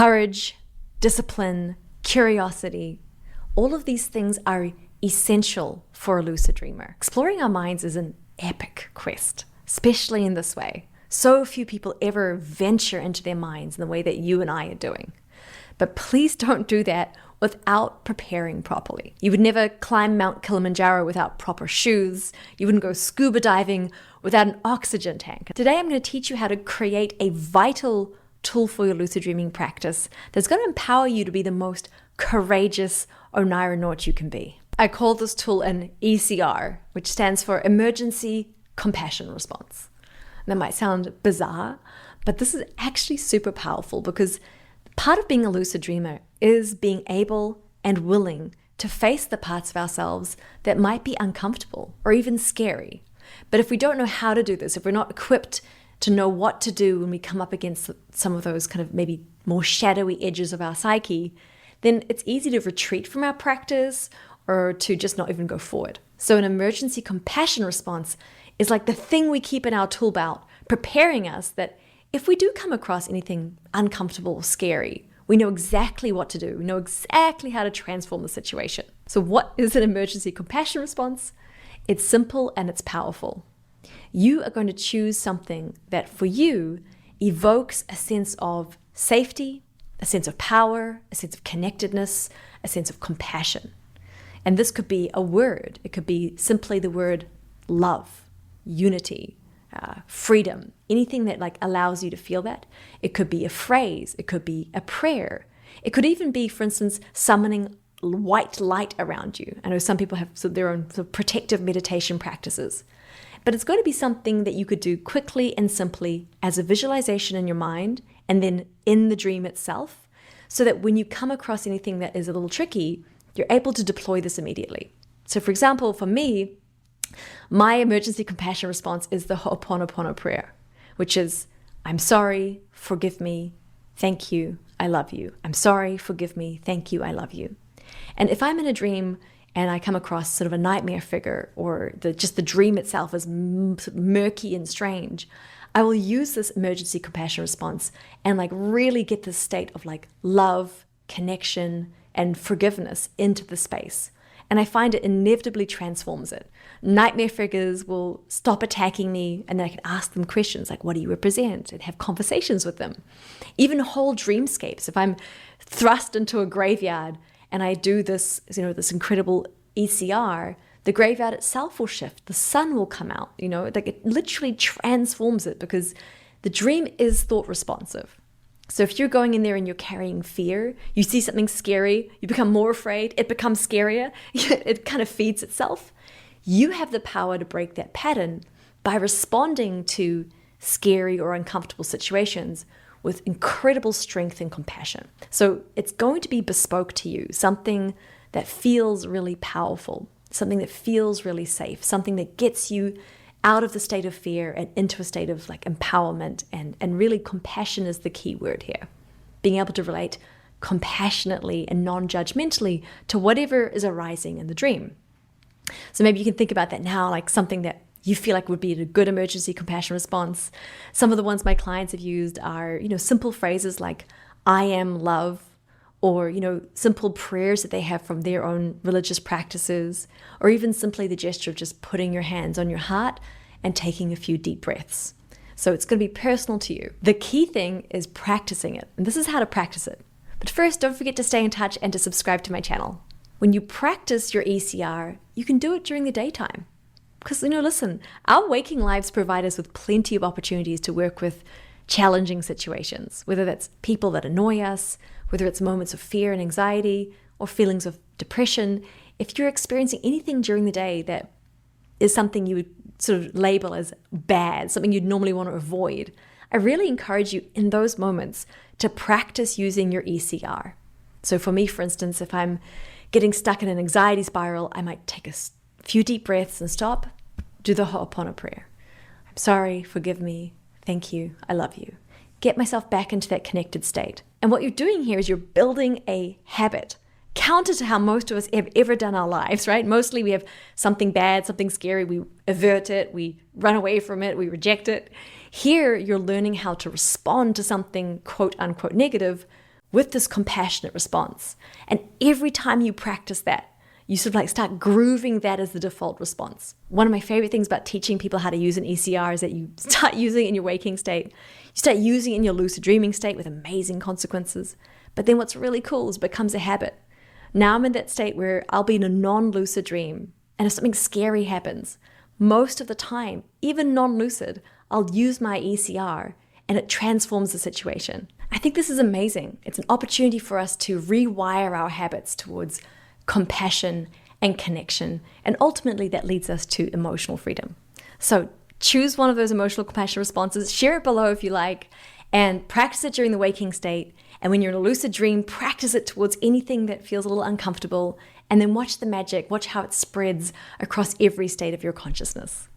courage, discipline, curiosity. All of these things are essential for a lucid dreamer. Exploring our minds is an epic quest, especially in this way. So few people ever venture into their minds in the way that you and I are doing. But please don't do that without preparing properly. You would never climb Mount Kilimanjaro without proper shoes. You wouldn't go scuba diving without an oxygen tank. Today, I'm going to teach you how to create a vital tool for your lucid dreaming practice that's going to empower you to be the most courageous Oneironaut you can be. I call this tool an ECR, which stands for Emergency Compassion Response. That might sound bizarre, but this is actually super powerful because part of being a lucid dreamer is being able and willing to face the parts of ourselves that might be uncomfortable or even scary. But if we don't know how to do this, if we're not equipped to know what to do when we come up against some of those kind of maybe more shadowy edges of our psyche, then it's easy to retreat from our practice or to just not even go forward. So an emergency compassion response is like the thing we keep in our tool belt, preparing us that if we do come across anything uncomfortable or scary, we know exactly what to do. We know exactly how to transform the situation. So what is an emergency compassion response? It's simple and it's powerful. You are going to choose something that for you evokes a sense of safety, a sense of power, a sense of connectedness, a sense of compassion. And this could be a word. It could be simply the word love, unity, freedom, anything that like allows you to feel that. It could be a phrase. It could be a prayer. It could even be, for instance, summoning white light around you. I know some people have their own sort of protective meditation practices, but it's going to be something that you could do quickly and simply as a visualization in your mind and then in the dream itself, so that when you come across anything that is a little tricky, you're able to deploy this immediately. So for example, for me, my emergency compassion response is the Ho'oponopono prayer, which is, I'm sorry, forgive me, thank you, I love you. I'm sorry, forgive me, thank you, I love you. And if I'm in a dream and I come across sort of a nightmare figure or just the dream itself is murky and strange, I will use this emergency compassion response and like really get this state of like love, connection, and forgiveness into the space. And I find it inevitably transforms it. Nightmare figures will stop attacking me, and then I can ask them questions like, what do you represent? And have conversations with them. Even whole dreamscapes. If I'm thrust into a graveyard and I do this, this incredible ECR, the graveyard itself will shift. The sun will come out, like it literally transforms it because the dream is thought responsive. So if you're going in there and you're carrying fear, you see something scary, you become more afraid, it becomes scarier, it kind of feeds itself. You have the power to break that pattern by responding to scary or uncomfortable situations with incredible strength and compassion. So it's going to be bespoke to you, something that feels really powerful, something that feels really safe, something that gets you out of the state of fear and into a state of like empowerment, and really compassion is the key word here. Being able to relate compassionately and non-judgmentally to whatever is arising in the dream. So maybe you can think about that now, like something that you feel like would be a good emergency compassion response. Some of the ones my clients have used are, simple phrases like, I am love, or, simple prayers that they have from their own religious practices, or even simply the gesture of just putting your hands on your heart and taking a few deep breaths. So it's going to be personal to you. The key thing is practicing it, and this is how to practice it. But first, don't forget to stay in touch and to subscribe to my channel. When you practice your ECR, you can do it during the daytime. Because, listen, our waking lives provide us with plenty of opportunities to work with challenging situations, whether that's people that annoy us, whether it's moments of fear and anxiety or feelings of depression. If you're experiencing anything during the day that is something you would sort of label as bad, something you'd normally want to avoid, I really encourage you in those moments to practice using your ECR. So for me, for instance, if I'm getting stuck in an anxiety spiral, I might take a few deep breaths and stop, do the Ho'oponopono prayer. I'm sorry, forgive me, thank you, I love you. Get myself back into that connected state. And what you're doing here is you're building a habit, counter to how most of us have ever done our lives, right? Mostly we have something bad, something scary, we avert it, we run away from it, we reject it. Here, you're learning how to respond to something quote unquote negative with this compassionate response. And every time you practice that, you sort of like start grooving that as the default response. One of my favorite things about teaching people how to use an ECR is that you start using it in your waking state. You start using it in your lucid dreaming state with amazing consequences. But then what's really cool is it becomes a habit. Now I'm in that state where I'll be in a non-lucid dream, and if something scary happens, most of the time, even non-lucid, I'll use my ECR and it transforms the situation. I think this is amazing. It's an opportunity for us to rewire our habits towards compassion and connection, and ultimately that leads us to emotional freedom. So choose one of those emotional compassion responses, share it below if you like, and practice it during the waking state. And when you're in a lucid dream, practice it towards anything that feels a little uncomfortable, and then watch the magic, watch how it spreads across every state of your consciousness.